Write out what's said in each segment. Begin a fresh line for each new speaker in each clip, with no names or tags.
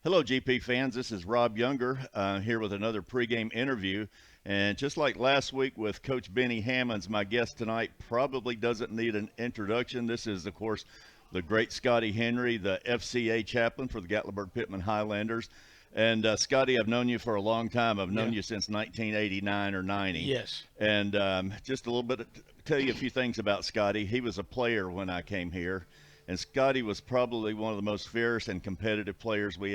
Hello, GP fans. This is Rob Younger here with another pregame interview. And just like last week with Coach Benny Hammonds, my guest tonight probably doesn't need an introduction. This is, of course, the great Scottie Henry, the FCA chaplain for the Gatlinburg-Pittman Highlanders. And Scottie, I've known you for a long time. I've known you since 1989 or 90.
Yes.
And just a little bit, tell you a few things about Scottie. He was a player when I came here. And Scottie was probably one of the most fierce and competitive players we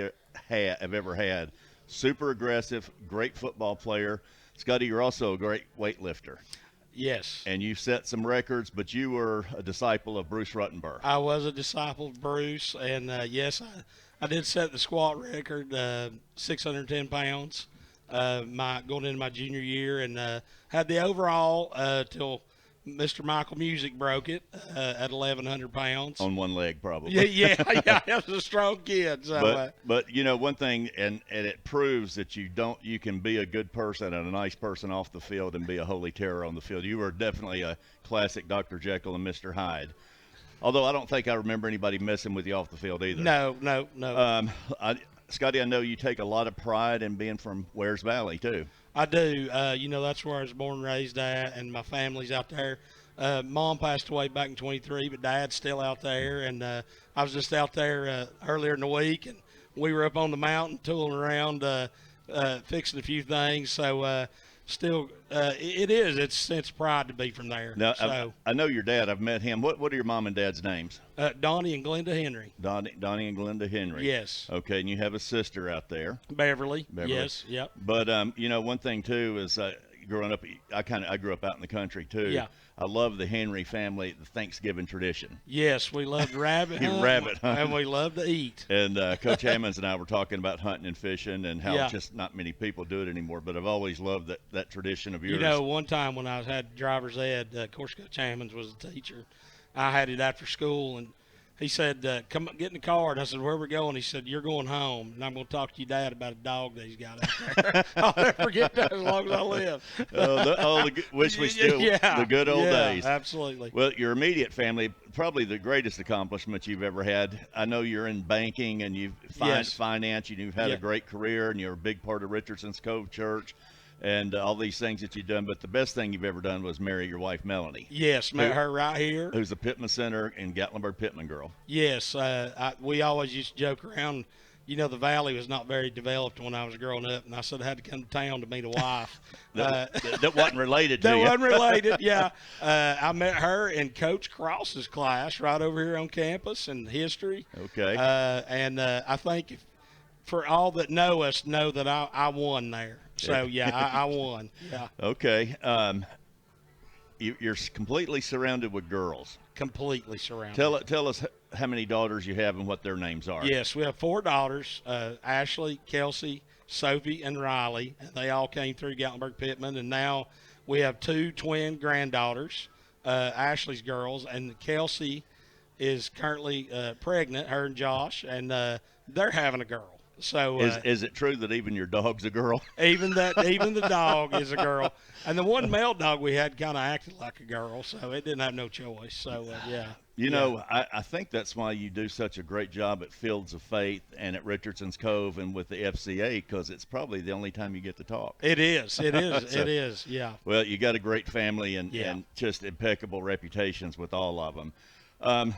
have ever had. Super aggressive, great football player. Scottie, you're also a great weightlifter.
Yes.
And you set some records, but you were a disciple of Bruce Ruttenberg.
I was a disciple of Bruce, and yes, I did set the squat record, 610 pounds, going into my junior year, and had the overall till Mr. Michael Music broke it at 1,100 pounds.
On one leg, probably.
Yeah. I was a strong kid. So,
but you know, one thing, and it proves that you can be a good person and a nice person off the field and be a holy terror on the field. You were definitely a classic Dr. Jekyll and Mr. Hyde. Although I don't think I remember anybody messing with you off the field either.
No.
Scottie, I know you take a lot of pride in being from Wares Valley, too.
I do. That's where I was born and raised at, and my family's out there. Mom passed away back in 23, but Dad's still out there. And I was just out there earlier in the week, and we were up on the mountain tooling around, fixing a few things. So it's sense pride to be from there.
Now,
so,
I know your dad. I've met him. What are your mom and dad's names?
Donnie and Glenda Henry.
Donnie and Glenda Henry.
Yes.
Okay, and you have a sister out there.
Beverly. Yes. Yep.
But one thing too is growing up, I grew up out in the country too.
Yeah.
I love the Henry family, the Thanksgiving tradition.
Yes, we love to rabbit hunt, and we love to eat.
And Coach Hammonds and I were talking about hunting and fishing and how just not many people do it anymore. But I've always loved that tradition of yours.
You know, one time when I had driver's ed, of course, Coach Hammonds was a teacher. I had it after school, and he said, "Come get in the car." And I said, "Where are we going?" He said, "You're going home, and I'm going to talk to your dad about a dog that he's got out there." I'll never forget that as long as I live.
Wish we still the good old days.
Absolutely.
Well, your immediate family, probably the greatest accomplishment you've ever had. I know you're in banking and you've finance, and you've had a great career, and you're a big part of Richardson's Cove Church. And all these things that you've done, but the best thing you've ever done was marry your wife, Melanie.
Yes, met her right here.
Who's a Pittman Center and Gatlinburg-Pittman girl.
Yes, we always used to joke around. You know, the valley was not very developed when I was growing up, and I said I had to come to town to meet a wife.
that wasn't related to you.
That wasn't related, yeah. I met her in Coach Cross's class right over here on campus in history.
Okay.
And I think for all that know us, know that I won there. So, I won. Yeah.
Okay. You're completely surrounded with girls.
Completely surrounded.
Tell us how many daughters you have and what their names are.
Yes, we have 4 daughters, Ashley, Kelsey, Sophie, and Riley. And they all came through Gatlinburg-Pittman. And now we have 2 twin granddaughters, Ashley's girls. And Kelsey is currently pregnant, her and Josh, and they're having a girl. So
is it true that even your dog's a girl?
Even the dog is a girl, and the one male dog we had kind of acted like a girl, so it didn't have no choice. So
You know, I think that's why you do such a great job at Fields of Faith and at Richardson's Cove and with the FCA, because it's probably the only time you get to talk.
It is. So, it is. Yeah.
Well, you got a great family and just impeccable reputations with all of them.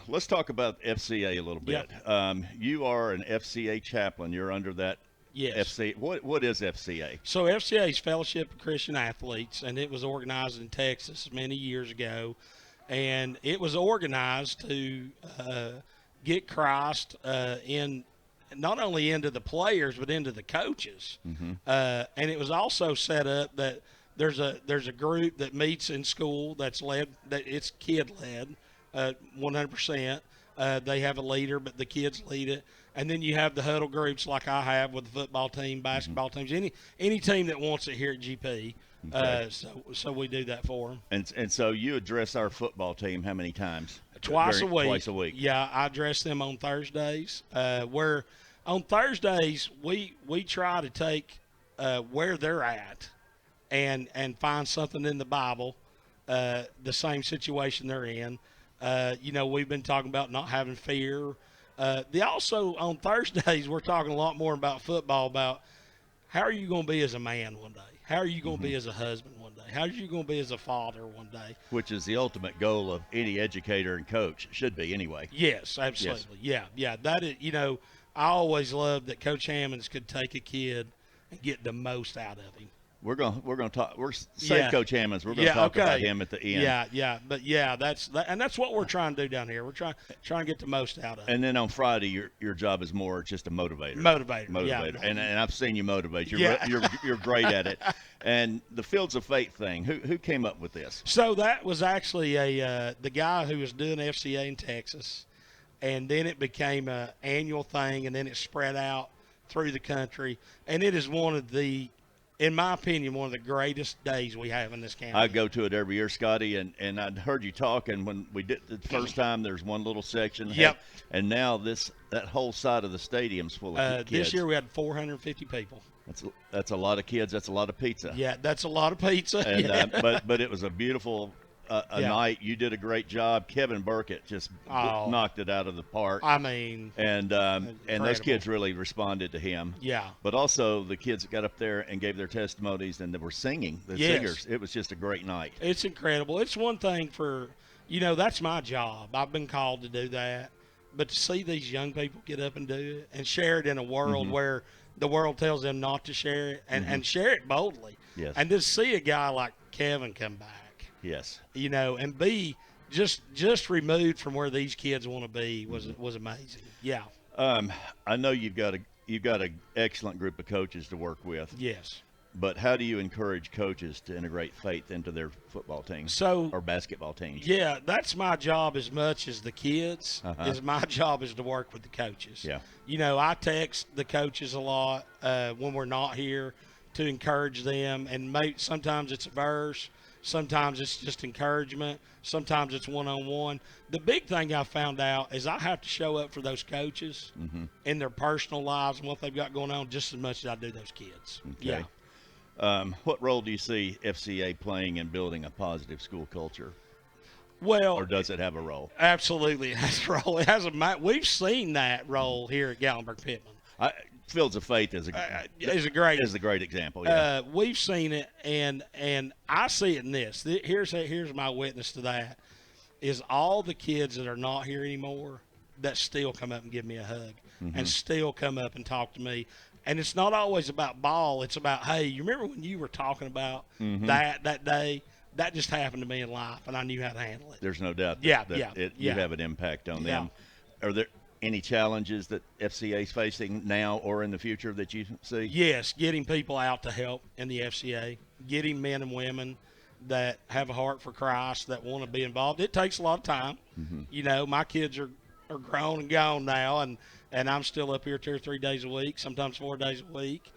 Let's talk about FCA a little bit.
Yep.
You are an FCA chaplain. You're under that.
Yes.
FCA. What is FCA?
So FCA is Fellowship of Christian Athletes, and it was organized in Texas many years ago. And it was organized to get Christ in not only into the players but into the coaches.
Mm-hmm.
And it was also set up that there's a group that meets in school that's led, that it's kid led. 100%. They have a leader, but the kids lead it. And then you have the huddle groups like I have with the football team, basketball teams, any team that wants it here at GP. Okay. So we do that for them.
And so you address our football team how many times?
Twice a week.
Twice a week.
Yeah, I address them on Thursdays. Where on Thursdays we try to take where they're at and find something in the Bible, the same situation they're in. We've been talking about not having fear, Also on Thursdays we're talking a lot more about football, about how are you going to be as a man one day? How are you going to be as a husband one day? How are you going to be as a father one day?
Which is the ultimate goal of any educator and coach. Should be anyway.
Yes, absolutely. Yeah. That is, I always loved that Coach Hammonds could take a kid and get the most out of him.
We're gonna talk. Save Coach Hammonds. We're gonna talk about him at the end.
But that's what we're trying to do down here. We're trying to get the most out of it.
And then on Friday, your job is more just a motivator.
Motivator. Yeah.
And I've seen you motivate.
Yeah.
You're great at it. And the Fields of Faith thing. Who came up with this?
So that was actually the guy who was doing FCA in Texas, and then it became an annual thing, and then it spread out through the country, and it is one of the, in my opinion, one of the greatest days we have in this county.
I go to it every year, Scotty, and I'd heard you talking when we did the first time. There's one little section.
Yep.
And now that whole side of the stadium's full of kids.
This year we had 450 people.
That's a lot of kids. That's a lot of pizza.
Yeah, that's a lot of pizza.
And,
yeah.
but it was a beautiful night. You did a great job. Kevin Burkett just knocked it out of the park.
I mean,
and those kids really responded to him.
Yeah.
But also the kids that got up there and gave their testimonies and they were singing. The singers. It was just a great night.
It's incredible. It's one thing for, that's my job. I've been called to do that. But to see these young people get up and do it and share it in a world where the world tells them not to share it, and share it boldly.
Yes.
And to see a guy like Kevin come back.
Yes.
And be just removed from where these kids want to be was amazing. Yeah.
I know you've got an excellent group of coaches to work with.
Yes.
But how do you encourage coaches to integrate faith into their football teams or basketball teams?
Yeah, that's my job as much as the kids. My job is to work with the coaches.
Yeah.
I text the coaches a lot when we're not here to encourage them, and sometimes it's a verse, sometimes it's just encouragement, sometimes it's one-on-one. The big thing I found out is I have to show up for those coaches in their personal lives and what they've got going on just as much as I do those kids.
Okay.
Yeah.
What role do you see FCA playing in building a positive school culture?
Well,
or does it have a role?
Absolutely, it has a role. We've seen that role here at Gatlinburg-Pittman.
Fields of Faith is a great example. Yeah.
We've seen it, and I see it in this. Here's my witness to that. Is all the kids that are not here anymore that still come up and give me a hug and still come up and talk to me. And it's not always about ball. It's about, hey, you remember when you were talking about that day? That just happened to me in life, and I knew how to handle it.
There's no doubt you have an impact on them. Are there any challenges that FCA is facing now or in the future that you see?
Yes, getting people out to help in the FCA, getting men and women that have a heart for Christ, that want to be involved. It takes a lot of time. My kids are grown and gone now, and I'm still up here 2 or 3 days a week, sometimes 4 days a week.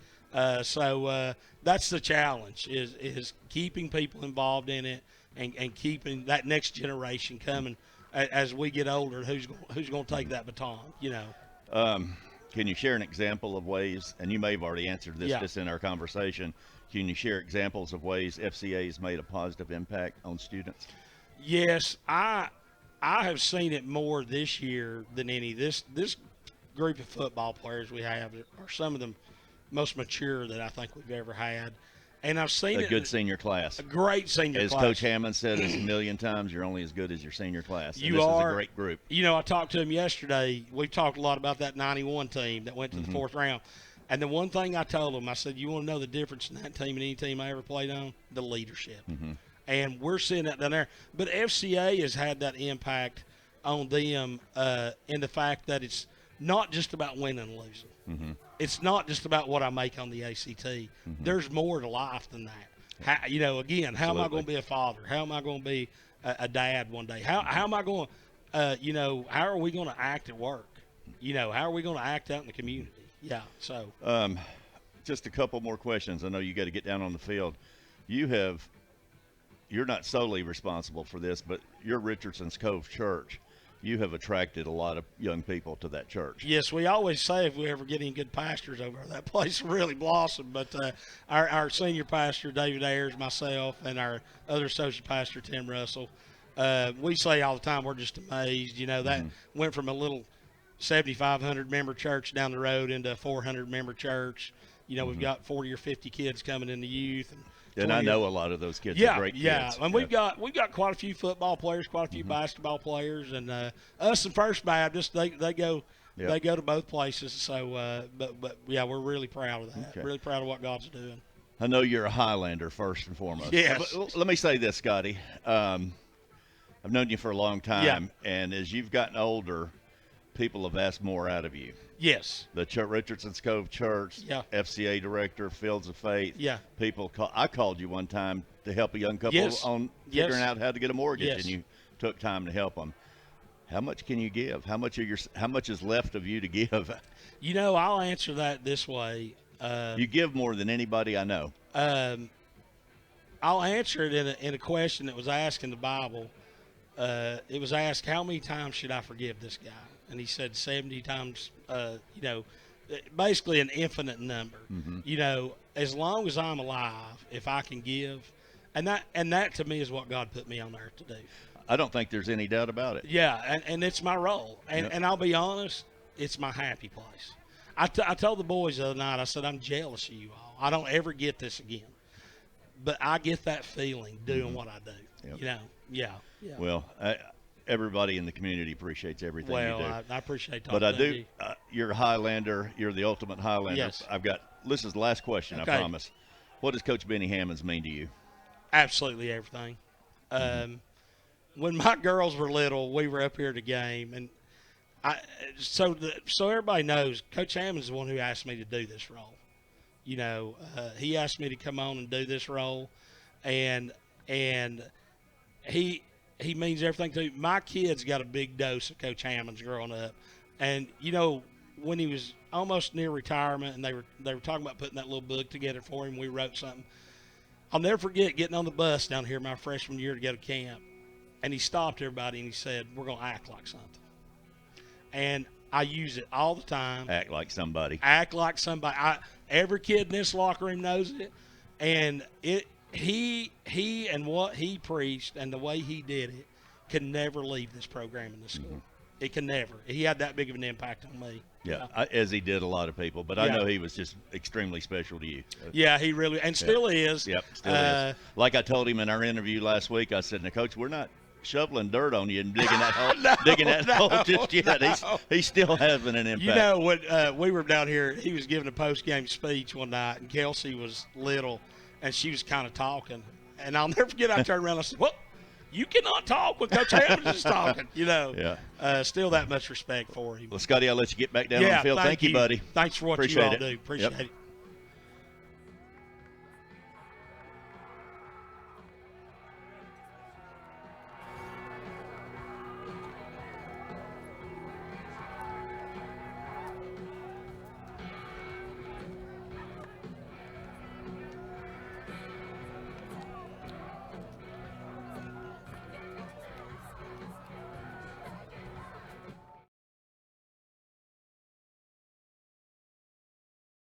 So that's the challenge is keeping people involved in it and keeping that next generation coming as we get older. Who's going to take that baton?
Can you share an example of ways, and you may have already answered this just in our conversation, can you share examples of ways FCA has made a positive impact on students?
Yes, I have seen it more this year than any. This group of football players we have are some of the most mature that I think we've ever had. And I've seen
a good senior class.
A great senior class.
As Coach Hammond said a million times, you're only as good as your senior class.
This
is a great group.
I talked to him yesterday. We talked a lot about that 91 team that went to the fourth round. And the one thing I told him, I said, you want to know the difference in that team and any team I ever played on? The leadership. And we're seeing that down there. But FCA has had that impact on them in the fact that it's not just about winning and losing. It's not just about what I make on the ACT. There's more to life than that. How am I going to be a father? How am I going to be a dad one day? How am I going to, how are we going to act at work? How are we going to act out in the community? Yeah, so.
Just a couple more questions. I know you got to get down on the field. You're not solely responsible for this, but your Richardson's Cove Church, you have attracted a lot of young people to that church.
Yes, we always say if we ever get any good pastors over there, that place really blossom. But our senior pastor, David Ayers, myself, and our other associate pastor, Tim Russell, we say all the time we're just amazed. That went from a little 7,500 member church down the road into a 400 member church. You know, we've got 40 or 50 kids coming in the youth,
And I know a lot of those kids are great kids.
Yeah, and we've got quite a few football players, quite a few basketball players, and us and First Baptist, they go to both places. So, but yeah, we're really proud of that.
Okay.
Really proud of what God's doing.
I know you're a Highlander first and foremost.
Yes.
But let me say this, Scottie. I've known you for a long time, and as you've gotten older, people have asked more out of you.
Yes.
The Richardson's Cove Church, FCA director, Fields of Faith.
Yeah.
People I called you one time to help a young couple on figuring out how to get a mortgage, and you took time to help them. How much can you give? How much is left of you to give?
You know, I'll answer that this way.
You give more than anybody I know.
I'll answer it in a question that was asked in the Bible. It was asked, how many times should I forgive this guy? And he said 70 times, you know, basically an infinite number.
Mm-hmm.
You know, as long as I'm alive, if I can give, and that to me is what God put me on earth to do.
I don't think there's any doubt about it.
Yeah, and it's my role. And I'll be honest, it's my happy place. I told the boys the other night, I said, I'm jealous of you all. I don't ever get this again. But I get that feeling doing what I do.
Yep.
You know, yeah.
Well, everybody in the community appreciates everything you do.
Well, I appreciate talking
But I
to
do.
you.
You're a Highlander. You're the ultimate Highlander.
Yes.
This is the last question,
Okay.
I promise. What does Coach Benny Hammonds mean to you?
Absolutely everything. When my girls were little, we were up here at a game, and so everybody knows, Coach Hammond's the one who asked me to do this role. You know, he asked me to come on and do this role, and he means everything to me. My kids got a big dose of Coach Hammond's growing up, and you know, when he was almost near retirement, and they were talking about putting that little book together for him, we wrote something. I'll never forget getting on the bus down here my freshman year to go to camp, and he stopped everybody and he said, "We're going to act like something." And I use it all the time.
Act like somebody.
Act like somebody. Every kid in this locker room knows it, and he and what he preached and the way he did it can never leave this program in the school. Mm-hmm. It can never. He had that big of an impact on me.
Yeah, as he did a lot of people, but I know he was just extremely special to you.
Yeah, he really and still is.
Yep, still is. Like I told him in our interview last week, I said, "Now, Coach, we're not shoveling dirt on you and digging that hole, hole just yet. He's still having an impact."
You know, when we were down here, he was giving a post-game speech one night, and Kelsey was little, and she was kind of talking. And I'll never forget, I turned around and I said, "Well, you cannot talk when Coach Hammonds is talking," you know.
Yeah.
Still that much respect for him.
Well, Scottie, I'll let you get back down on the field. Thank you, buddy.
Thanks for what
Appreciate
you all
it.
do. Appreciate it.